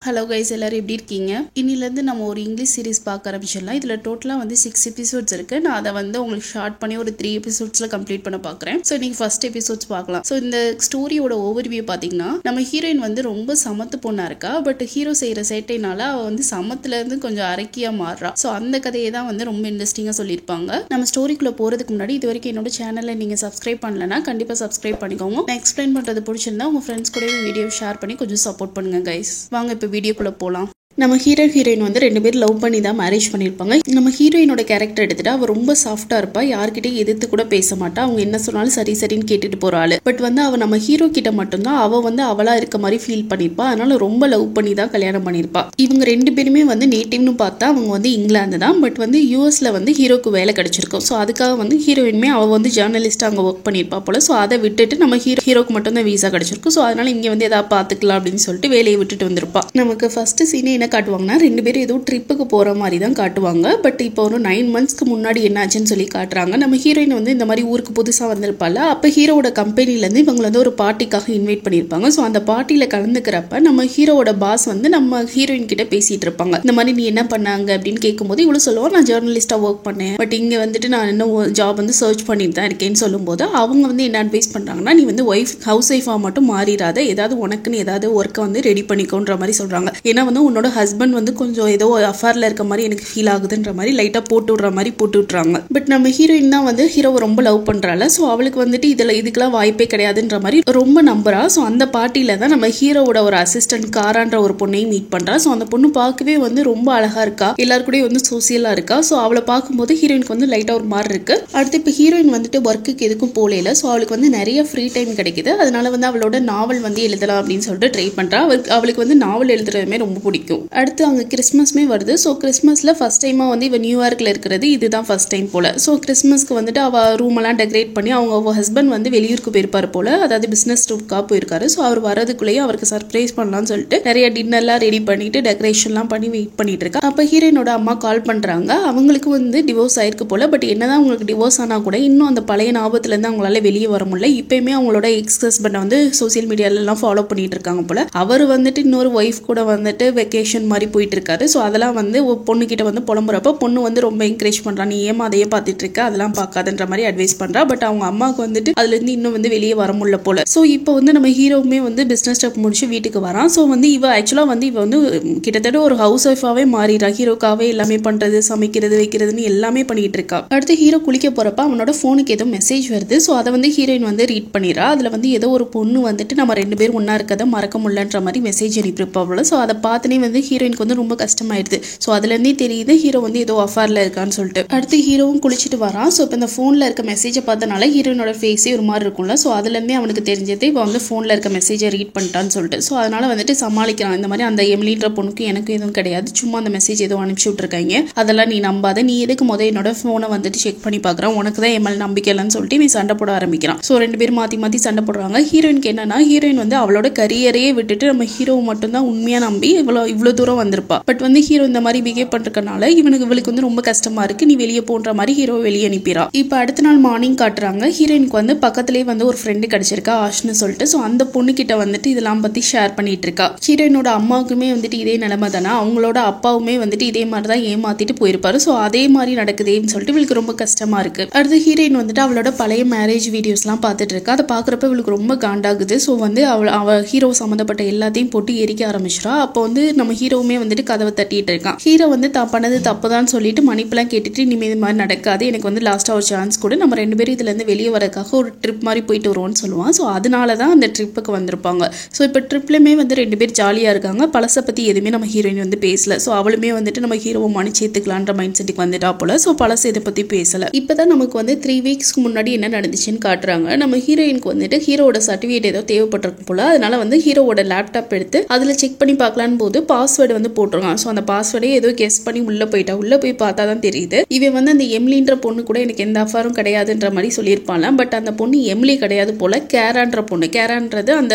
Hello guys, எல்லாரும் எப்படி இருக்கீங்க? இன்னிலேருந்து நம்ம ஒரு இங்கிலீஷ் சீரிஸ் பார்க்க ஆரம்பிச்சிடலாம். இதில் டோட்டலாக வந்து 6 எபிசோட்ஸ் இருக்குது. நான் அதை வந்து உங்களுக்கு ஷார்ட் பண்ணி ஒரு 3 எபிசோட்ஸில் கம்ப்ளீட் பண்ண பார்க்குறேன். ஸோ நீங்கள் ஃபர்ஸ்ட் எபிசோட்ஸ் பார்க்கலாம். ஸோ இந்த ஸ்டோரியோட ஓவர்வியூ பார்த்தீங்கன்னா, நம்ம ஹீரோயின் வந்து ரொம்ப சமத்து பொண்ணாக இருக்கா. பட் ஹீரோ செய்கிற சேட்டைனால அவள் வந்து சமத்துலேருந்து கொஞ்சம் அரக்கியாக மாறுறா. ஸோ அந்த கதையை தான் வந்து ரொம்ப இன்ட்ரெஸ்டிங்காக சொல்லியிருப்பாங்க. நம்ம ஸ்டோரிக்குள்ளே போகிறதுக்கு முன்னாடி இது வரைக்கும் என்னோட சேனலை நீங்கள் சப்ஸ்கிரைப் பண்ணலன்னா கண்டிப்பாக சப்ஸ்கிரைப் பண்ணிக்கோங்க. நான் எக்ஸ்பிளைன் பண்ணுறது பிடிச்சிருந்தா உங்கள் ஃப்ரெண்ட்ஸ் கூட வீடியோ ஷேர் பண்ணி கொஞ்சம் சப்போர்ட் பண்ணுங்கள் கைஸ். வாங்க இப்போ வீடியோக்குள்ளே போகலாம். நம்ம ஹீரோயின் வந்து 2 பேர் லவ் பண்ணி தான் மேரேஜ் பண்ணியிருப்பாங்க. நம்ம ஹீரோயினோட கேரக்டர் எடுத்துட்டு அவள் ரொம்ப சாஃப்டா இருப்பா. யார்கிட்டையும் எதிர்த்து கூட பேச மாட்டா. அவங்க என்ன சொன்னாலும் சரி சரின்னு கேட்டுட்டு போற ஆளு. பட் வந்து அவள் நம்ம ஹீரோ கிட்ட மட்டும்தான் அவள் வந்து அவளா இருக்க மாதிரி ஃபீல் பண்ணிருப்பா. அதனால ரொம்ப லவ் பண்ணி தான் கல்யாணம் பண்ணிருப்பா. இவங்க 2 பேருமே வந்து நேட்டிவ்னு பார்த்தா அவங்க வந்து இங்கிலாந்து தான். பட் வந்து யூஎஸ்ல வந்து ஹீரோக்கு வேலை கிடைச்சிருக்கும். ஸோ அதுக்காக வந்து ஹீரோயினுமே அவள் வந்து ஜேர்னலிஸ்டா அங்கே ஒர்க் பண்ணியிருப்பா போல. ஸோ அதை விட்டுட்டு நம்ம ஹீரோக்கு மட்டும் தான் வீசா கிடைச்சிருக்கும். ஸோ அதனால இங்க வந்து ஏதாவது பார்த்துக்கலாம் அப்படின்னு சொல்லிட்டு வேலையை விட்டுட்டு வந்திருப்பா. நமக்கு ஃபர்ஸ்ட் சீனே என்ன காட்டுவாங்கன்னா, 2 பேரும் ஏதோ ட்ரிப்புக்கு போற மாதிரி தான் காட்டுவாங்க. பட் இப்போ ஒரு 9 மந்த்ஸ்க்கு முன்னாடி என்னாச்சுன்னு சொல்லி காட்டுறாங்க. நம்ம ஹீரோயின் வந்து இந்த மாதிரி ஊருக்கு புதுசா வந்திருப்பால. அப்ப ஹீரோட கம்பெனில இருந்து இவங்களை வந்து ஒரு பார்ட்டிக்காக இன்வைட் பண்ணிருப்பாங்க. ஸோ அந்த பார்ட்டியில கலந்துக்கிறப்ப நம்ம ஹீரோட பாஸ் வந்து நம்ம ஹீரோயின் கிட்ட பேசிட்டு இருப்பாங்க. இந்த மாதிரி நீ என்ன பண்ணாங்க அப்படின்னு கேட்கும்போது இவ்வளவு சொல்லுவோம், நான் ஜேர்னலிஸ்டா ஒர்க் பண்ணேன். பட் இங்க வந்துட்டு நான் இன்னும் ஜாப் வந்து சர்ச் பண்ணிட்டு தான் இருக்கேன்னு சொல்லும்போது அவங்க வந்து என்ன அட்வைஸ் பண்றாங்கன்னா, நீ வந்து ஹவுஸ் ஒய்ஃபா மட்டும் மாறிடாத, ஏதாவது உனக்குன்னு ஏதாவது ஒர்க்கை வந்து ரெடி பண்ணிக்கோன்ற மாதிரி சொல்றாங்க. ஏன்னா வந்து உன்னோட ஹஸ்பண்ட் வந்து கொஞ்சம் ஏதோ அஃபேர்ல இருக்க மாதிரி எனக்கு ஃபீல் ஆகுதுன்ற மாதிரி லைட்டா போட்டு விடுற மாதிரி போட்டு விட்டுறாங்க. பட் நம்ம ஹீரோயின் தான் வந்து ஹீரோவை ரொம்ப லவ் பண்றாள். ஸோ அவளுக்கு வந்துட்டு இதுக்கெல்லாம் வாய்ப்பே கிடையாதுன்ற மாதிரி ரொம்ப நம்புறா. ஸோ அந்த பார்ட்டியில தான் நம்ம ஹீரோவோட ஒரு அசிஸ்டன்ட் காரான்ற ஒரு பொண்ணையும் மீட் பண்றா. ஸோ அந்த பொண்ணு பார்க்கவே வந்து ரொம்ப அழகா இருக்கா, எல்லாரு கூடயும் வந்து சோசியலா இருக்கா. ஸோ அவளை பார்க்கும்போது ஹீரோயினுக்கு வந்து லைட்டா ஒரு மாதிரி இருக்கு. அடுத்து இப்போ ஹீரோயின் வந்துட்டு ஒர்க்குக்கு எதுக்கும் போகல. ஸோ அவளுக்கு வந்து நிறைய ஃப்ரீ டைம் கிடைக்குது. அதனால வந்து அவளோட நாவல் வந்து எழுதலாம் அப்படின்னு சொல்லிட்டு ட்ரை பண்றா. அவளுக்கு வந்து நாவல் எழுதுறதுமே ரொம்ப பிடிக்கும். அடுத்து அங்க கிறிஸ்மஸ்மே வருது. ஸோ கிறிஸ்மஸ்ல ஃபர்ஸ்ட் டைமா வந்து இவ நியூயார்க்ல இருக்கிறது இதுதான் ஃபர்ஸ்ட் டைம் போல. ஸோ கிறிஸ்மஸ்க்கு வந்துட்டு அவ ரூம் எல்லாம் டெக்கரேட் பண்ணி அவங்க ஹஸ்பண்ட் வந்து வெளியூருக்கு போயிருப்பாரு போல, அதாவது பிசினஸ் ட்ரிப்காக போயிருக்காரு. ஸோ அவர் வரதுக்குள்ளேயே அவருக்கு சர்ப்ரைஸ் பண்ணலாம்னு சொல்லிட்டு நிறைய டின்னர்லாம் ரெடி பண்ணிட்டு டெக்கரேஷன்லாம் பண்ணி வெயிட் பண்ணிட்டு இருக்கா. அப்ப ஹீரோயினோட அம்மா கால் பண்றாங்க. அவங்களுக்கு வந்து டிவோர்ஸ் ஆயிருக்கு போல. பட் என்னதான் அவங்களுக்கு டிவோர்ஸ் ஆனா கூட இன்னும் அந்த பழைய ஞாபகத்துல இருந்து அவங்களால வெளியே வர முடியல. இப்பயுமே அவங்களோட எக்ஸ் ஹஸ்பண்ட் வந்து சோசியல் மீடியால எல்லாம் ஃபாலோ பண்ணிட்டு இருக்காங்க போல. அவர் வந்துட்டு இன்னொரு ஒய்ஃப் கூட வந்துட்டு வெக்கேஷன் மாதிரி போயிட்டு இருக்காரு. ஸோ அதெல்லாம் வந்து பொண்ணு கிட்ட வந்து புலம்புறப்ப பொண்ணு வந்து ரொம்ப என்கரேஜ் பண்றா, நீ ஏமா அதையே பார்த்துட்டு இருக்க, அதெல்லாம் பார்க்காதுன்ற மாதிரி அட்வைஸ் பண்றா. பட் அவங்க அம்மாவுக்கு வந்துட்டு அதுல இருந்து இன்னும் வந்து வெளியே வர முடியல போல. ஸோ இப்போ வந்து நம்ம ஹீரோவுமே வந்து பிசினஸ் ஸ்டெப் முடிச்சு வீட்டுக்கு வரான். ஸோ வந்து இவ ஆக்சுவலா வந்து இவ வந்து கிட்டத்தட்ட ஒரு ஹவுஸ் ஒய்ஃபாவே மாறிடுறா. ஹீரோக்காவே எல்லாமே பண்றது, சமைக்கிறது, வைக்கிறதுன்னு எல்லாமே பண்ணிட்டு இருக்கா. அடுத்து ஹீரோ குளிக்க போறப்ப அவனோட போனுக்கு ஏதோ மெசேஜ் வருது. ஸோ அதை வந்து ஹீரோயின் வந்து ரீட் பண்ணிடுறா. அதுல வந்து ஏதோ ஒரு பொண்ணு வந்துட்டு நம்ம 2 பேரும் ஒன்னா இருக்கதை மறக்க முடியலன்ற மாதிரி மெசேஜ் அனுப்பியிருப்பா போல. ஸோ அதை பார்த்தனே வந்து ஹீரோயினுக்கு வந்து ரொம்ப கஷ்டமாயிடுது. ஸோ அதுல இருந்தே தெரியுது ஹீரோ வந்து ஏதோ அஃபேர்ல இருக்கான்னு சொல்லிட்டு. அடுத்து ஹீரோவும் குளிச்சுட்டு வரான். ஸோ இப்போ இந்த போன்ல இருக்க மெசேஜை பார்த்தனால ஹீரோயினோட ஃபேஸே ஒரு மாதிரி இருக்கும்ல. ஸோ அதுல இருந்தே அவனுக்கு தெரிஞ்சது இப்போ வந்து போன்ல இருக்க மெசேஜை ரீட் பண்ணிட்டான்னு சொல்லிட்டு. ஸோ அதனால வந்துட்டு சமாளிக்கிறான். இந்த மாதிரி அந்த எமிலின்ற பொண்ணுக்கு எனக்கு எதுவும் கிடையாது, சும்மா அந்த மெசேஜ் ஏதோ அனுப்பிச்சு விட்டுருக்காங்க, அதெல்லாம் நீ நம்பாத, நீ எதுக்கு என்னோட போனை வந்துட்டு செக் பண்ணி பாக்குறான், உனக்கு தான் எம்எல் நம்பிக்கை இல்லைன்னு சொல்லிட்டு நீ சண்டை போட ஆரம்பிக்கிறான். ஸோ 2 பேரும் மாத்தி மாத்தி சண்டை போடுறாங்க. ஹீரோயினுக்கு என்னன்னா, ஹீரோயின் வந்து அவளோட கரியரையே விட்டுட்டு நம்ம ஹீரோ மட்டும் தான் உண்மையா நம்பி இவ்வளவு தூரம் வந்திருப்பா. பட் வந்து ஹீரோ இந்த மாதிரி பிஹேவ் பண்றதுனால இவளுக்கு வந்து ரொம்ப கஷ்டமா இருக்கு, நீ வெளியே போன்ற மாதிரி ஹீரோ வெளியே அனுப்பிறா. இப்ப அடுத்த நாள் மார்னிங் காட்டுறாங்க. ஹீரோயினுக்கு வந்து பக்கத்திலேயே வந்து ஒரு ஃப்ரெண்டு கிடைச்சிருக்கா, ஆஷ்னு சொல்லிட்டு. ஸோ அந்த பொண்ணு கிட்ட வந்துட்டு இதெல்லாம் பத்தி ஷேர் பண்ணிட்டு இருக்கா. ஹீரோயினோட அம்மாவுக்குமே வந்துட்டு இதே நிலைமை தானே, அவங்களோட அப்பாவுமே வந்துட்டு இதே மாதிரி தான் ஏமாத்திட்டு போயிருப்பாரு. ஸோ அதே மாதிரி நடக்குதுன்னு சொல்லிட்டு இவளுக்கு ரொம்ப கஷ்டமா இருக்கு. அடுத்து ஹீரோயின் வந்துட்டு அவளோட பழைய மேரேஜ் வீடியோஸ் எல்லாம் பார்த்துட்டு இருக்கா. அதை பாக்குறப்ப இவளுக்கு ரொம்ப காண்டாகுது. ஸோ வந்து அவ ஹீரோ சம்மந்தப்பட்ட எல்லாத்தையும் போட்டு எரிக்க ஆரம்பிச்சிடா. அப்போ வந்து நம்ம ஹீரோவுமே வந்துட்டு கதவை தட்டிட்டு இருக்கான். ஹீரோ வந்து தான் பண்ணது தப்புதான் சொல்லிட்டு மன்னிப்புலாம் கேட்டுட்டு, இனிமே இது மாதிரி நடக்காது, எனக்கு வந்து லாஸ்டா ஒரு சான்ஸ் கூட, நம்ம 2 பேரும் இதுல இருந்து வெளியே வரதுக்காக ஒரு ட்ரிப் மாதிரி போயிட்டு வருவோம்னு சொல்லுவான். ஸோ அதனாலதான் அந்த ட்ரிப்புக்கு வந்திருப்பாங்க. ஸோ இப்போ ட்ரிப்லயுமே வந்து 2 பேர் ஜாலியா இருக்காங்க. பழச பத்தி எதுவுமே நம்ம ஹீரோயின் வந்து பேசல. ஸோ அவளுமே வந்துட்டு நம்ம ஹீரோவை மன்னிச்சு ஏத்துக்கலான்ற மைண்ட் செட்டுக்கு வந்துட்டா போல. ஸோ பழச இதை பத்தி பேசல. இப்பதான் நமக்கு வந்து 3 வீக்ஸ்க்கு முன்னாடி என்ன நடந்துச்சுன்னு காட்டுறாங்க. நம்ம ஹீரோயினுக்கு வந்துட்டு ஹீரோட சர்டிஃபிகேட் ஏதோ தேவைப்பட்டிருக்கும் போல. அதனால வந்து ஹீரோவோட லேப்டாப் எடுத்து அதுல செக் பண்ணி பார்க்கலான்னு போது பாஸ்வேர்டு வந்து போட்டுருக்கான். ஸோ அந்த பாஸ்வேர்டே ஏதோ கெஸ் பண்ணி உள்ள போயிட்டா. உள்ள போய் பார்த்தா தான் தெரியுது இவன் வந்து அந்த எம்லின்ற பொண்ணு கூட எனக்கு எந்த அஃபரும் கிடையாதுன்ற மாதிரி சொல்லியிருப்பாங்க. பட் அந்த பொண்ணு எம்லி கிடையாது போல, கேரான்ற பொண்ணு. கேரான்றது அந்த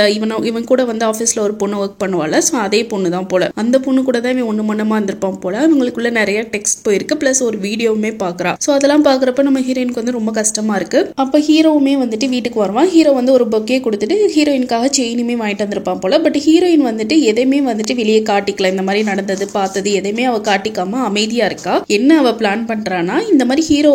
இவன் கூட வந்து ஆஃபீஸ்ல ஒரு பொண்ணு ஒர்க் பண்ணுவாள். ஸோ அதே பொண்ணு தான் போல. அந்த பொண்ணு கூட தான் இவன் ஒண்ணு மண்ணமா இருந்திருப்பான் போல. அவங்களுக்குள்ள நிறைய டெக்ஸ்ட் போயிருக்கு, பிளஸ் ஒரு வீடியோவுமே பாக்குறா. ஸோ அதெல்லாம் பாக்குறப்ப நம்ம ஹீரோயினுக்கு வந்து ரொம்ப கஷ்டமா இருக்கு. அப்ப ஹீரோவுமே வந்துட்டு வீட்டுக்கு வருவான். ஹீரோ வந்து ஒரு பொக்கே கொடுத்துட்டு ஹீரோயினுக்காக செயினுமே வாங்கிட்டு வந்திருப்பான் போல. பட் ஹீரோயின் வந்துட்டு எதையுமே வந்துட்டு வெளியே காட்டிக்க காட்டிக்கல, இந்த மாதிரி நடந்தது பார்த்தது எதையுமே அவ காட்டிக்காம அமைதியா இருக்கா. என்ன அவ பிளான் பண்றானா, இந்த மாதிரி ஹீரோ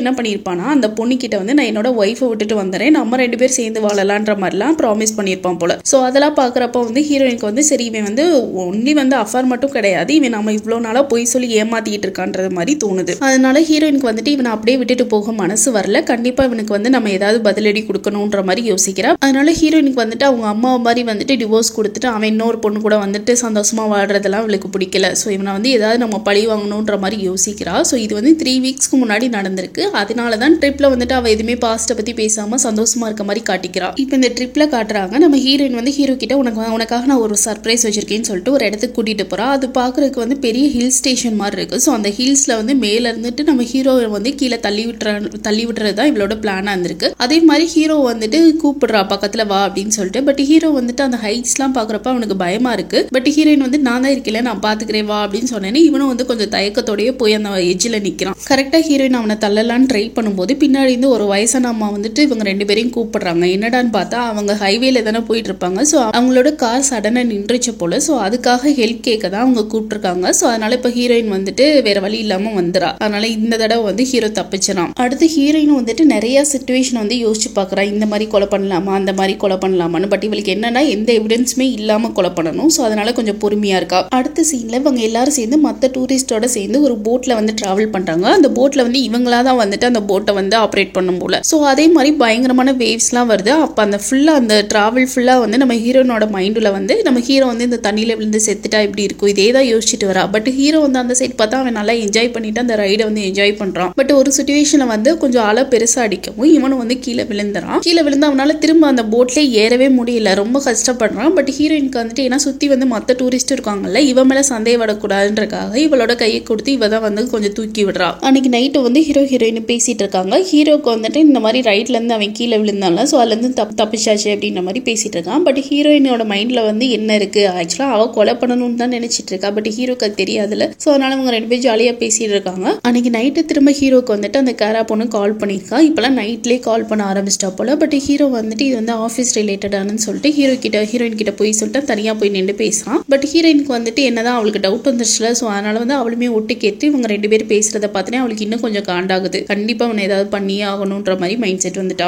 என்ன பண்ணிருப்பானா, அந்த பொண்ணு கிட்ட வந்து நான் என்னோட ஒய்ஃபை விட்டுட்டு வந்துறேன், நம்ம 2 பேர் சேர்ந்து வாழலான்ற மாதிரிலாம் ப்ராமிஸ் பண்ணிருப்பான் போல. சோ அதெல்லாம் பாக்குறப்ப வந்து ஹீரோயினுக்கு வந்து சரி இவன் வந்து ஒன்லி வந்து அஃபேர் மட்டும் கிடையாது, இவன் நம்ம இவ்வளவு நாளா போய் சொல்லி ஏமாத்திட்டு இருக்கான்றது மாதிரி தோணுது. அதனால ஹீரோயினுக்கு வந்துட்டு இவனை அப்படியே விட்டுட்டு போக மனசு வரல. கண்டிப்பா இவனுக்கு வந்து நம்ம ஏதாவது பதிலடி கொடுக்கணும்ன்ற மாதிரி யோசிக்கிறா. அதனால ஹீரோயினுக்கு வந்துட்டு அவங்க அம்மா மாதிரி வந்துட்டு டிவோர்ஸ் கொடுத்துட்டு அவன் இன்னொரு பொண்ணு கூட வந்துட்டு சந்தோஷமா வாழ்றதெல்லாம் அவளுக்கு பிடிக்கல. ஸோ இவனை வந்து ஏதாவது நம்ம பழி வாங்கணுன்ற மாதிரி யோசிக்கிறா. ஸோ இது வந்து 3 வீக்ஸ்க்கு முன்னாடி நடந்திருக்கு. அதனால தான் ட்ரிப்ல வந்துட்டு அவ எதுவுமே பாஸ்ட்டை பத்தி பேசாம சந்தோஷமா இருக்க மாதிரி காட்டிக்கிறா. இப்போ இந்த ட்ரிப்ல காட்டுறாங்க நம்ம ஹீரோயின் வந்து ஹீரோ கிட்ட உனக்காக நான் ஒரு சர்ப்ரைஸ் வச்சிருக்கேன்னு சொல்லிட்டு ஒரு இடத்துக்கு கூட்டிட்டு போறா. அது பாக்குறதுக்கு வந்து பெரிய ஹில் ஸ்டேஷன் மாதிரி இருக்கு. ஸோ அந்த ஹில்ஸ்ல வந்து மேல இருந்துட்டு நம்ம ஹீரோ வந்து கீழே தள்ளி விட்டுறது தான் இவளோட பிளானா இருந்திருக்கு. அதே மாதிரி ஹீரோ வந்துட்டு கூப்பிடுறா பக்கத்துல வா அப்படின்னு சொல்லிட்டு. பட் ஹீரோ வந்துட்டு அந்த ஹைட்ஸ் எல்லாம் பாக்குறப்ப அவனுக்கு பயமா இருக்கு. பட் ஹீரோயின் வந்து நான் தான் இருக்கல, நான் பாத்துக்கிறேன் வா அப்படின்னு சொன்னேன்னு இவனும் வந்து கொஞ்சம் தயக்கத்தோடய போய் அந்த எஜ்ஜில் நிக்கிறான். கரெக்டா ஹீரோயின் அவனை தள்ளலான்னு ட்ரை பண்ணும்போது பின்னாடி இருந்து ஒரு வயசான அம்மா வந்துட்டு இவங்க 2 பேரையும் கூப்பிடுறாங்க. என்னடான்னு பார்த்தா அவங்க ஹைவேல தானே போயிட்டு இருப்பாங்க. ஸோ அவங்களோட கார் சடனா நின்றுச்சு போல. ஸோ அதுக்காக ஹெல்ப் கேட்க தான் அவங்க கூப்பிட்டுருக்காங்க. ஸோ அதனால இப்ப ஹீரோயின் வந்துட்டு வேற வழி இல்லாம வந்துடா. அதனால இந்த தடவை வந்து ஹீரோ தப்பிச்சிடான். அடுத்து ஹீரோயின் வந்துட்டு நிறைய சிச்சுவேஷன் வந்து யோசிச்சு பாக்குறா. இந்த மாதிரி கொலை பண்ணலாமா, அந்த மாதிரி கொலை பண்ணலாமான்னு. பட் இவளுக்கு என்னன்னா எந்த எவிடன்ஸுமே இல்லாம கொலை பண்ணணும். ஸோ அதனால கொஞ்சம் பொறுமையா இருக்கா. அடுத்த சீன்ல இவங்க எல்லாரும் சேர்ந்து மற்ற டூரிஸ்டோட சேர்ந்து ஒரு போட்ல வந்து டிராவல் பண்றாங்க. அந்த போட்ல வந்து இவங்களா தான் வந்துட்டு அந்த போட்டை வந்து ஆப்ரேட் பண்ணும் போல. ஸோ அதே மாதிரி பயங்கரமான வேவ்ஸ் எல்லாம் வருது. அப்ப அந்த ஃபுல்லா அந்த டிராவல் ஃபுல்லா வந்து நம்ம ஹீரோனோட மைண்ட்ல வந்து நம்ம ஹீரோ வந்து இந்த தண்ணியில விழுந்து செத்துட்டா இப்படி இருக்கும் இதே தான் யோசிச்சுட்டு வரா. பட் ஹீரோ வந்து அந்த சைட் பார்த்தா அவன் நல்லா என்ஜாய் பண்ணிட்டு அந்த ரைடை வந்து என்ஜாய் பண்றான். பட் ஒரு சிச்சுவேஷன்ல வந்து கொஞ்சம் அலை பெருசா அடிக்கவும் இவனும் வந்து கீழே விழுந்துறான். கீழே விழுந்து அவனால திரும்ப அந்த போட்ல ஏறவே முடியல, ரொம்ப கஷ்டப்படுறான். பட் ஹீரோயினுக்கு வந்துட்டு ஏன்னா சுத்தி வந்து மற்ற டூரிஸ்ட் இருக்காங்கல்ல, இவ மேல சந்தேகப்படக்கூடாதுன்றக்காக இவளோட கையை கொடுத்து இவ தான் வந்து கொஞ்சம் தூக்கி விடுறா. அன்னைக்கு நைட்டு வந்து ஹீரோயின் பேசிட்டு இருக்காங்க. ஹீரோக்கு வந்துட்டு இந்த மாதிரி ரைட்ல இருந்து அவன் கீழே விழுந்தால ஸோ அதுல இருந்து தப்பிச்சாச்சு அப்படின்ற மாதிரி பேசிட்டு இருக்கான். பட் ஹீரோயினோட மைண்ட்ல வந்து என்ன இருக்கு, ஆக்சுவலா அவ கொலை பண்ணணும்னு தான் நினைச்சிட்டு இருக்கா. பட் ஹீரோக்கு அது தெரியாதுல. ஸோ அதனால அவங்க 2 பேரும் ஜாலியா பேசிட்டு இருக்காங்க. அன்னைக்கு நைட்டு திரும்ப ஹீரோக்கு வந்துட்டு அந்த கேரா பொண்ணு கால் பண்ணிருக்கா. இப்பெல்லாம் நைட்லேயே கால் பண்ண ஆரம்பிச்சிட்டா போல. பட் ஹீரோ வந்துட்டு இது வந்து ஆஃபீஸ் ரிலேட்டடானு சொல்லிட்டு ஹீரோயின் கிட்ட போய் சொல்லிட்டு தனியா போய் நின்று பேசுறான். பட் ஹீரோயினுக்கு வந்துட்டு என்னதான் அவளுக்கு டவுட் வந்துருச்சுல. ஸோ அதனால வந்து அவளுமே ஒட்டு கேட்டு இவங்க 2 பேரும் பேசுறத பார்த்தனே அவளுக்கு இன்னும் கொஞ்சம் காண்டாகுது. கண்டிப்பா அவனை ஏதாவது பண்ணியே ஆகணும்ன்ற மாதிரி மைண்ட் செட் வந்துட்டா.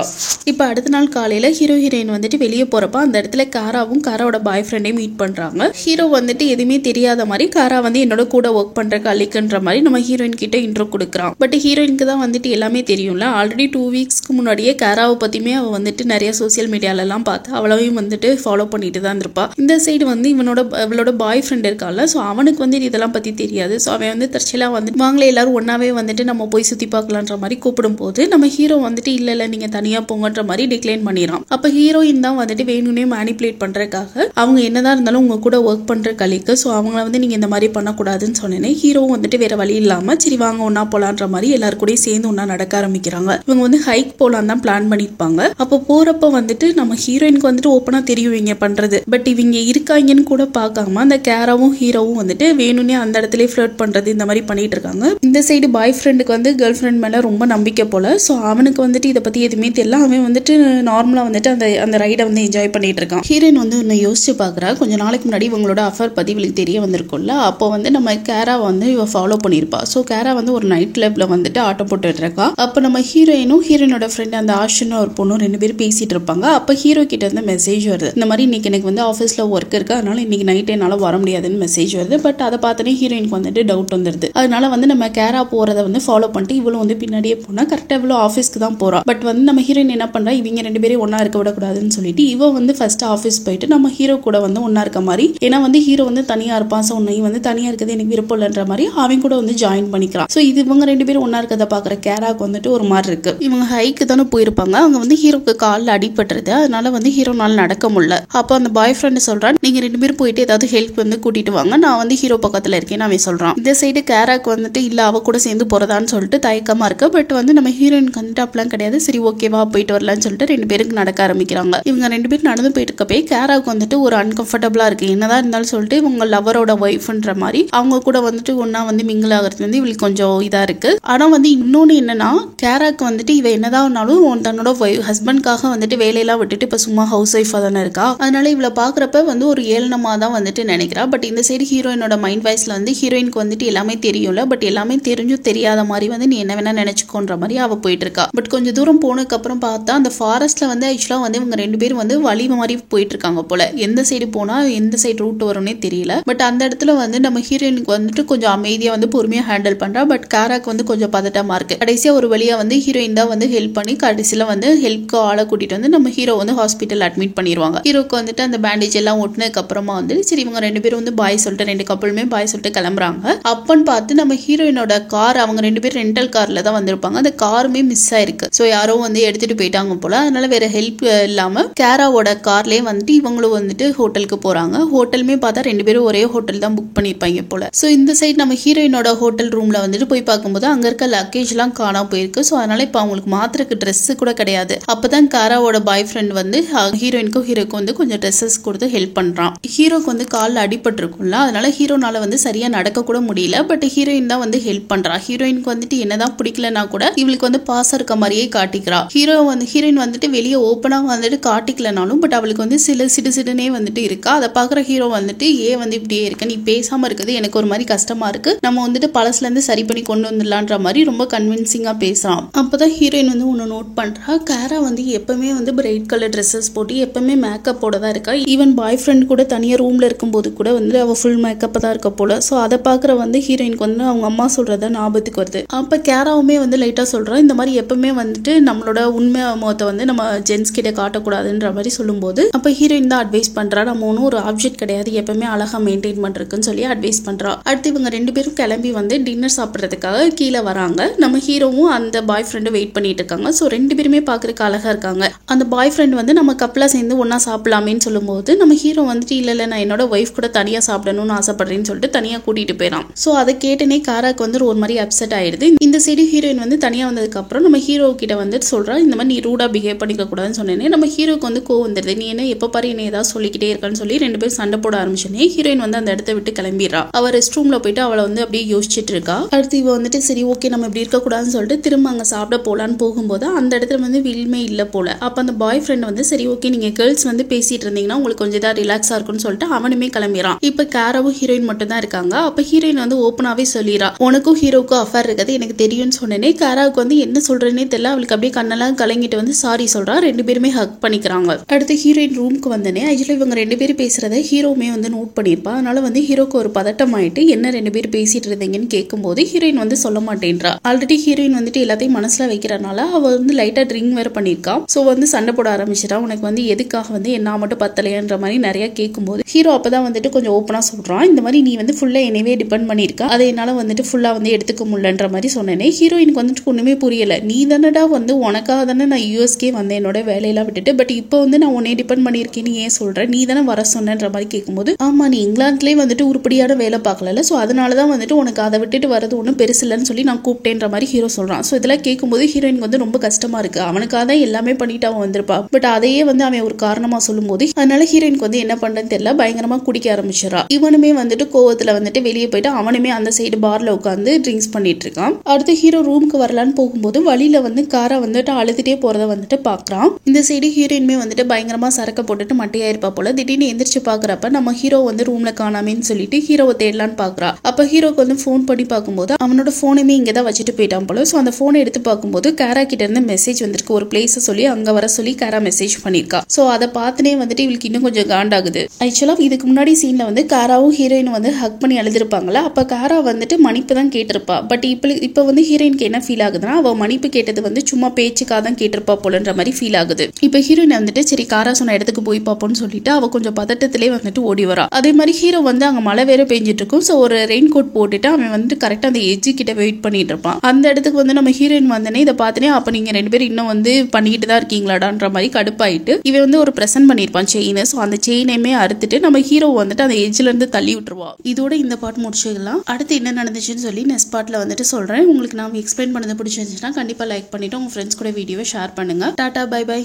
இப்போ அடுத்த நாள் காலையில ஹீரோயின் வந்துட்டு வெளியே போறப்ப அந்த இடத்துல காராவும் காராவோட பாய் ஃப்ரெண்டையும் மீட் பண்றாங்க. ஹீரோ வந்துட்டு எதுவுமே தெரியாத மாதிரி காரா வந்து என்னோட கூட ஒர்க் பண்ற கலிக்குன்ற மாதிரி நம்ம ஹீரோயின் கிட்ட இன்ட்ரோ கொடுக்குறான். பட் ஹீரோயினுக்கு தான் வந்துட்டு எல்லாமே தெரியும்ல. ஆல்ரெடி 2 வீக்ஸ்க்கு முன்னாடியே காராவை பத்தியுமே அவ வந்துட்டு நிறைய சோசியல் மீடியால எல்லாம் பார்த்து அவளையும் வந்துட்டு ஃபாலோ பண்ணிட்டு தான் இருப்பா. இந்த சைடு வந்து இவளோட பாய் ஃப்ரெண்ட் இருக்கால. ஸோ அவனுக்கு வந்து இதெல்லாம் பத்தி தெரியாது. ஸோ அவன் வந்து தற்செயலா வந்துட்டு வாங்களே எல்லாரும் ஒன்னாவே வந்துட்டு நம்ம போய் சுத்தி பார்க்கலான்ற மாதிரி கூப்பிடும் போது நம்ம ஹீரோ வந்துட்டு இல்ல நீங்க தனியா போங்கன்ற மாதிரி டிக்ளைன் பண்ணிடுறான். அப்ப ஹீரோயின் தான் வந்துட்டு வேணும்னே மேனிபுலேட் பண்றதுக்காக அவங்க என்னதான் இருந்தாலும் உங்க கூட ஒர்க் பண்ற கலிக்கு ஸோ அவங்கள வந்து நீங்க இந்த மாதிரி பண்ணக்கூடாதுன்னு சொன்னேனே ஹீரோவும் வந்துட்டு வேற வழி இல்லாம சரி வாங்க ஒன்னா போலான்ற மாதிரி எல்லாரும் கூட சேர்ந்து ஒன்னா நடக்க ஆரம்பிக்கிறாங்க. இவங்க வந்து ஹைக் போலாம் தான் பிளான் பண்ணிருப்பாங்க. அப்போ போறப்ப வந்துட்டு நம்ம ஹீரோயினுக்கு வந்துட்டு ஓப்பனா தெரியும் இவங்க பண்றது. பட் இவங்க இருக்காங்கன்னு கூட பார்க்காம அந்த கேராவும் ஹீரோவும் வந்துட்டு வேணும்னே அந்த இடத்துல ஃப்ளர்ட் பண்றது இந்த மாதிரி பண்ணிட்டு இருக்காங்க. இந்த சைடு பாய் ஃப்ரெண்டுக்கு வந்து கேர்ள் ஃப்ரெண்ட் மேல ரொம்ப நம்பிக்கை போல. ஸோ அவனுக்கு வந்துட்டு இதை பத்தி எதுவுமே தெரியல. அவன் வந்துட்டு நார்மலா வந்துட்டு அந்த ரைடை வந்து என்ஜாய் பண்ணிட்டு இருக்கான். ஹீரோயின் வந்து இன்னும் யோசிச்சு பாக்குறா. கொஞ்சம் நாளைக்கு முன்னாடி இவங்களோட அஃபேர் பத்தி இவளுக்கு தெரிய வந்திருக்கும்ல. அப்போ வந்து நம்ம கேரா வந்து இவ ஃபாலோ பண்ணிருப்பா. ஸோ கேரா வந்து ஒரு நைட் கிளப்ல வந்துட்டு ஆட்டம் போட்டுட்டு இருக்கா. அப்போ நம்ம ஹீரோயினோட ஃப்ரெண்ட் அந்த ஆஷன் ஒரு பொண்ணும் 2 பேரும் பேசிட்டு இருப்பாங்க. அப்போ ஹீரோ கிட்ட இருந்து மெசேஜ் வருது. இந்த மாதிரி இன்னைக்கு எனக்கு வந்து ஆஃபீஸ்ல ஒர்க் இருக்கு, அதனால இன்னைக்கு நைட் என்னால வர முடியாதுன்னு மெசேஜ் வருது. பட் அதை பார்த்தனே ஹீரோயினுக்கு வந்துட்டு டவுட் வந்துருது. அதனால வந்து நம்ம கேரா போறதை வந்து ஃபாலோ பண்ணிட்டு இவளும் வந்து பின்னாடியே போனா கரெக்டா இவ்வளோ ஆஃபீஸ்க்கு தான் போறா. பட் வந்து நம்ம ஹீரோயின் என்ன பண்றா, இவங்க 2 பேரும் ஒன்னா இருக்க விடக்கூடாதுன்னு சொல்லிட்டு இவ வந்து ஃபர்ஸ்ட் ஆஃபீஸ் போயிட்டு நம்ம ஹீரோ கூட வந்து ஒன்னா இருக்க மாதிரி. ஏன்னா வந்து ஹீரோ வந்து தனியா இருப்பான். ஸோ உன்னை வந்து தனியா இருக்கிறது எனக்கு விருப்பம் இல்லைன்ற மாதிரி அவன் கூட வந்து ஜாயின் பண்ணிக்கிறான். ஸோ இது இவங்க 2 பேரும் ஒன்னா இருக்கிறத பாக்குற கேராக்கு வந்துட்டு ஒரு மாதிரி இருக்கு. இவங்க ஹைக்கு தானே போயிருப்பாங்க. அவங்க வந்து ஹீரோக்கு காலில் அடிபட்டுருது. அதனால வந்து ஹீரோனால நடக்க முடியல. அப்போ அந்த பாய் ஃப்ரெண்ட் சொல்றான் நீங்க 2 பேரும் போயிட்டு ஏதாவது ஹெல்ப் வந்து கூட்டிட்டு வாங்க, நான் வந்து ஹீரோ பக்கத்துல இருக்கேன்னு அவன் சொல்றான். இந்த சைடு கேராக்கு வந்துட்டு இல்ல அவ கூட சேர்ந்து போறதான்னு சொல்லிட்டு தயக்கமா இருக்கு. பட் வந்து நம்ம ஹீரோயினுக்கு வந்துட்டு அப்பெல்லாம் கிடையாது. சரி ஓகேவா போயிட்டு வரலாம்னு சொல்லிட்டு 2 பேருக்கு நடக்க ஆரம்பிக்கிறாங்க. இவங்க 2 பேரும் நடந்து போயிட்டு இருக்கப்பே கேராக்கு வந்துட்டு ஒரு அன்கம்ஃபர்டபுளா இருக்கு. என்னதான் இருந்தாலும் சொல்லிட்டு இவங்க லவரோட ஒய்ஃப்ன்ற மாதிரி அவங்க கூட வந்துட்டு ஒன்னா வந்து மிங்கிள் ஆகிறது வந்து இவளுக்கு கொஞ்சம் இதா இருக்கு. ஆனா வந்து இன்னொன்னு என்னன்னா கேராக்கு வந்துட்டு இவ என்னதானாலும் தன்னோட ஹஸ்பண்ட்காக வந்துட்டு வேலையெல்லாம் விட்டுட்டு இப்ப சும்மா ஹவுஸ் ஒய்ஃபா தானே இருக்கா. அதனால இவளை பாக்குறப்ப வந்து ஒரு ஏளனமா தான் வந்துட்டு நினைக்கிறா. பட் இந்த சைடு ஹீரோயினோட மைண்ட் வாய்ஸ்ல வந்து ஹீரோயினுக்கு வந்துட்டு எல்லாமே தெரியும்ல, பட் எல்லாமே தெரிஞ்சும் தெரியாத மாதிரி வந்து நீ என்ன வேணா நினைச்சுக்கோன்ற மாதிரி அவ போயிட்டு இருக்கா. பட் கொஞ்சம் தூரம் போனதுக்கு அப்புறம் பார்த்தா அந்த ஃபாரஸ்ட்ல வந்து ஆக்சுவலா வந்து இவங்க 2 பேரும் வந்து வழி மாதிரி போயிட்டு இருக்காங்க போல. எந்த சைடு போனா எந்த சைடு ரூட் வரும்னே தெரியல. பட் அந்த இடத்துல வந்து நம்ம ஹீரோயினுக்கு வந்துட்டு கொஞ்சம் அமைதியா வந்து பொறுமையா ஹேண்டில் பண்றா. பட் காராக்கு வந்து கொஞ்சம் பதட்டமா இருக்கு. கடைசியா ஒரு வழியா வந்து ஹீரோயின் தான் வந்து ஹெல்ப் பண்ணி கடைசியில வந்து ஹெல்ப்க்கு ஆளை கூட்டிட்டு வந்து நம்ம ஹீரோ வந்து ஹாஸ்பிட்டல் அட்மிட் பண்ணிடுவாங்க. ஹீரோக்கு வந்துட்டு அந்த பேண்டேஜ் எல்லாம் ஒட்டினதுக்கு அப்புறமா வந்து சரி இவங்க 2 பேரும் வந்து பாய் சொல்லிட்டு 2 கப்பலுமே பாய் சொல்லிட்டு கிளம்புறாங்க. அப்பன்னு பார்த்து நம்ம ஹீரோயினோட கார் அவங்க 2 பேரும் ரெண்டல் கார்ல தான் வந்திருப்பாங்க. அந்த காருமே மிஸ் ஆயிருக்கு. ஸோ யாரோ வந்து எடுத்துட்டு போயிட்டாங்க போல. அதனால வேற ஹெல்ப் இல்லாம கேராவோட கார்லயே வந்துட்டு இவங்களும் வந்துட்டு ஹோட்டலுக்கு போறாங்க. ஹோட்டலுமே பார்த்தா 2 பேரும் ஒரே ஹோட்டல் தான் புக் பண்ணிருப்பாங்க போல. ஸோ இந்த சைடு நம்ம ஹீரோயினோட ஹோட்டல் ரூம்ல வந்துட்டு போய் பார்க்கும்போது அங்க இருக்க லக்கேஜ் எல்லாம் காணாம போயிருக்கு. ஸோ அதனால இப்போ அவங்களுக்கு மாத்திரக்கு ட்ரெஸ் கூட கிடையாது. அப்பதான் காராவோட பாய் ஃப்ரெண்ட் வந்து ஹீரோயினுக்கும் ஹீரோக்கும் வந்து கொஞ்சம் ட்ரெஸ்ஸஸ் கொடுத்து ஹெல்ப் பண்றான். ஹீரோக்கு வந்து காலில் அடிபட்டு இருக்கும்ல, அதனால ஹீரோனால வந்து சரியா நடக்க கூட முடியல. பட் ஹீரோயின் தான் வந்து ஹெல்ப் பண்றா. ஹீரோயினுக்கு வந்துட்டு என்னதான் பிடிக்கலனா கூட இவளுக்கு வந்து பாசம் இருக்க மாதிரியே காட்டிக்கிறா. ஹீரோயின் வந்துட்டு வெளியே ஓப்பனா வந்துட்டு காட்டிக்கலனாலும் பட் அவளுக்கு வந்து சில சிடுசிடுனே வந்துட்டு இருக்கா. அதை பாக்குற ஹீரோ வந்துட்டு ஏன் வந்து இப்படியே இருக்க, நீ பேசாம இருக்குது எனக்கு ஒரு மாதிரி கஷ்டமா இருக்கு, நம்ம வந்துட்டு பழசுல இருந்து சரி பண்ணி கொண்டு வந்துடலான்ற மாதிரி ரொம்ப கன்வின்சிங்கா பேசுறான். அப்பதான் ஹீரோயின் வந்து ஒன்னு நோட் பண்றா. கேரா வந்து எப்பவுமே வந்து பிரைட் கலர் ட்ரெஸ்ஸஸ் போட்டு எப்பவுமே மேக்கப் போட தான் இருக்கா. ஈவன் பாய் ஃப்ரெண்ட் கூட தனியா ரூம்ல இருக்கும்போது கூட வந்து அவ ஃபுல் மேக்கப் தான் இருக்க போல. ஸோ அதை பாக்குற வந்து ஹீரோயினுக்கு வந்து அவங்க அம்மா சொல்றத ஞாபகத்துக்கு வருது. அப்ப கேராவுமே வந்து லைட்டா சொல்றா இந்த மாதிரி எப்பவுமே வந்துட்டு நம்மளோட உண்மை முகத்தை வந்து நம்ம ஜென்ஸ் கிட்ட காட்டக்கூடாதுன்ற மாதிரி சொல்லும்போது அப்ப ஹீரோயின் தான் அட்வைஸ் பண்றா. நம்ம ஒன்றும் ஒரு ஆப்ஜெக்ட் கிடையாது, எப்பவுமே அழகா மெயின்டைன் பண்றதுக்குன்னு சொல்லி அட்வைஸ் பண்றா. அடுத்து இவங்க 2 பேரும் கிளம்பி வந்து டின்னர் சாப்பிட்றதுக்காக கீழே வராங்க. நம்ம ஹீரோவும் அந்த பாய் ஃப்ரெண்டும் வெயிட் பண்ணிட்டு இருக்காங்க. ஸோ 2 பேருமே பாக்குறதுக்கு அழகா இருக்காங்க. அந்த பாய் ஃப்ரெண்ட் வந்து நம்ம கப்பலா சேர்ந்து ஒன்னா சாப்பிடலாமேன்னு சொல்லும்போது நம்ம ஹீரோ வந்துட்டு இல்ல நான் என்னோட ஒய்ஃப் கூட தனியா சாப்பிடணும்னு ஆசைப்படுறேன்னு சொல்லிட்டு தனியா கூட்டிட்டு போயிடான். ஸோ அதை கேட்டனே காராக்கு வந்து ஒரு மாதிரி அப்செட் ஆயிடுது. இந்த சைடு ஹீரோயின் வந்து தனியா வந்ததுக்கு அப்புறம் நம்ம ஹீரோ கிட்ட வந்து சொல்றா இந்த மாதிரி நீ ரூடா பிஹேவ் பண்ணிக்க கூடாதுன்னு சொன்னேனே. நம்ம ஹீரோக்கு வந்து கோவம் வந்துடுது. நீ என்ன எப்ப பாரு என்ன ஏதாவது சொல்லிக்கிட்டே இருக்கான்னு சொல்லி 2 பேரும் சண்டை போட ஆரம்பிச்சோன்னே ஹீரோயின் வந்து அந்த இடத்த விட்டு கிளம்பிடுறா. அவ ரெஸ்ட் ரூம்ல போயிட்டு அவளை வந்து அப்படியே யோசிச்சுட்டு இருக்கா. அடுத்து இவ வந்துட்டு சரி ஓகே நம்ம இப்படி இருக்க கூடாதுன்னு சொல்லிட்டு திரும்ப அங்க சாப்பிட போலான்னு போகும்போது அந்த இடத்துல வந்து வில்மே இல்ல போல. அப்ப அந்த பாய் ஃப்ரெண்ட் வந்து சரி ஓகே நீங்க கேர்ள்ஸ் வந்து பேசிட்டு இருந்தீங்கன்னா உங்களுக்கு கொஞ்சம் தான் ரிலாக்ஸா இருக்கும்னு சொல்லிட்டு அவனுமே கிளம்பிறான். இப்ப கேராவும் ஹீரோயின் மட்டும் தான் இருக்காங்க. அப்ப ஹீரோயின் வந்து ஓப்பனாவே சொல்லிடுறா உனக்கும் ஹீரோக்கும் அஃபேர் இருக்குது எனக்கு தெரியும்னு சொன்னேனே. கேராவுக்கு வந்து என்ன சொல்றேன்னே தெரியல. அவளுக்கு அப்படியே கண்ணெல்லாம் கலங்கிட்டு வந்து சாரி சொல்றா. 2 பேருமே ஹக் பண்ணிக்கிறாங்க. அடுத்து ஹீரோயின் ரூமுக்கு வந்தனே ஆக்சுவலி இவங்க 2 பேரும் பேசுறத ஹீரோமே வந்து நோட் பண்ணிருப்பா. அதனால வந்து ஹீரோக்கு ஒரு பதட்டம் ஆயிட்டு என்ன 2 பேரும் பேசிட்டு இருந்தீங்கன்னு கேட்கும்போது ஹீரோயின் வந்து சொல்ல மாட்டேன்றா. ஆல்ரெடி ஹீரோயின் வந்துட்டு எல்லாத்தையும் மனசுல வைக்கிறனால அவ வந்து லைட்டா ட்ரிங்க் வேற பண்ணிருக்கா. சோ வந்து சண்டை போட ஆரம்பிச்சிட்டா. உனக்கு வந்து எதுக்காக வந்து என்ன மட்டும் பத்தலையான்ற மாதிரி நிறைய கேட்கும்போது ஹீரோ அப்பதான் வந்துட்டு கொஞ்சம் ஓப்பனா சொல்றான் இந்த மாதிரி நீ வந்து ஃபுல்லா என்னவே டிபெண்ட் பண்ணிருக்க, அதை என்னால வந்துட்டு ஃபுல்லா வந்து எடுத்துக்க முடியலன்ற மாதிரி சொன்னேனே. ஹீரோயினுக்கு வந்துட்டு ஒண்ணுமே புரியல. நீ தானடா வந்து உனக்காக தானே நான் யூஎஸ்கே வந்தேன் என்னோட வேலையெல்லாம் விட்டுட்டு, பட் இப்போ வந்து நான் உன்னை டிபெண்ட் பண்ணியிருக்கேன்னு ஏன் சொல்ற, நீ தானே வர சொன்னன்ற மாதிரி கேட்கும்போது ஆமா நீ இங்கிலாந்துலயே வந்துட்டு உருப்படியான வேலை பார்க்கல, ஸோ அதனாலதான் வந்துட்டு உனக்கு அதை விட்டுட்டு வரது ஒன்றும் பெருசு இல்லைன்னு சொல்லி நான் கூப்பிட்டேன்ற மாதிரி ஹீரோ சொல்றான். ஸோ இதெல்லாம் கேட்கும்போது ஹீரோயினுக்கு வந்து ரொம்ப கஷ்டமா இருக்கு. அவனுக்காக தான் எல்லாமே பண்ணிட்டு அவன் வந்திருப்பா. பட் அதையே வந்து அவன் ஒரு காரணமா சொல்லும் போது அதனால ஹீரோயினுக்கு வந்து என்ன பண்றதுன்னு தெரியல. பயங்கரமா குடிக்க ஆரம்பிச்சிடறா. இவனுமே வந்துட்டு கோவத்துல வந்துட்டு வெளியே போயிட்டு அவனுமே அந்த சைடு பார்ல உட்காந்து ட்ரிங்க்ஸ் பண்ணிட்டு இருக்கான். அடுத்து ஹீரோ ரூமுக்கு வரலான்னு போகும்போது வழியில வந்து காரா வந்துட்டு அழுதுட்டே போறத வந்துட்டு பாக்குறான். இந்த சைடு ஹீரோயினுமே வந்துட்டு பயங்கரமா சரக்க போட்டுட்டு மட்டையா இருப்பா போல. திடீர்னு எந்திரிச்சு பாக்குறப்ப நம்ம ஹீரோ வந்து ரூம்ல காணாமேன்னு சொல்லிட்டு ஹீரோவை தேடலான்னு பாக்குறா. அப்ப ஹீரோக்கு வந்து போன் பண்ணி பார்க்கும்போது அவனோட போனுமே இங்கதான் வச்சுட்டு போயிட்டான் போல. சோ அந்த போனை எடுத்து பார்க்கும்போது காரா கிட்ட இருந்து மெசேஜ் வந்திருக்கு. ஒரு பிளேஸ் சொல்லி அங்க வர சொல்லி காரா மெசேஜ் பண்ணிருக்கா. சோ அதை பார்த்துனே வந்துட்டு இவளுக்கு இன்னும் கொஞ்சம் காண்டாகுது. ஆக்சுவலா இதுக்கு முன்னாடி சீன்ல வந்து காராவும் ஹீரோயின் வந்து ஹக் பண்ணி அழுதுருப்பாங்களா. அப்ப காரா வந்துட்டு மன்னிப்பு தான் கேட்டிருப்பா. பட் இப்ப வந்து ஹீரோயினுக்கு என்ன ஃபீல் ஆகுதுன்னா அவ மன்னிப்பு கேட்டது வந்து சும்மா பேச்சுக்காக தான் கேட்டிருப்பா போலன்ற மாதிரி ஃபீல் ஆகுது. இப்ப ஹீரோயின் வந்துட்டு சரி காரா சொன்ன இடத்துக்கு போய் பார்ப்போம்னு சொல்லிட்டு அவ கொஞ்சம் பதட்டத்திலே வந்துட்டு ஓடி வரா. அதே மாதிரி ஹீரோ வந்து அங்க மழை வேற பெஞ்சிட்டு இருக்கும். சோ ஒரு ரெயின் கோட் போட்டுட்டு அவன் வந்துட்டு கரெக்டா அந்த எட்ஜ் கிட்ட வெயிட் பண்ணிட்டு இருப்பான். அந்த இடத்துக்கு வந்து நம்ம ஹீரோயின் வந்தனே இதை பார்த்தனே அப்ப நீங்க 2 பேரும் இன்னும் வந்து பண்ணிக்கிட்டு தான் இருக்கீங்களாடான்ற மாதிரி கடுப்பாயிட்டு இவன் வந்து ஒரு பிரசன்ட் பண்ணிருப்பான் செயின். சோ அந்த செயினையுமே அறுத்துட்டு நம்ம ஹீரோ வந்துட்டு அந்த எட்ஜ்ல இருந்து தள்ளி விட்டுருவா. இதோட இந்த பாட்டு முடிச்சுக்கலாம். அடுத்து என்ன நடந்துச்சுன்னு சொல்லி நெக்ஸ்ட் பார்ட்ல வந்துட்டு சொல்றேன். உங்களுக்கு நான் எக்ஸ்பிளைன் பண்ணது பிடிச்சிருந்துச்சுன்னா கண்டிப்பா லைக் பண்ணிட்டு உங்க ஃப்ரெண்ட்ஸ் கூட வீடியோவை ஷேர் பண்ணுங்க. டாடா பை பை.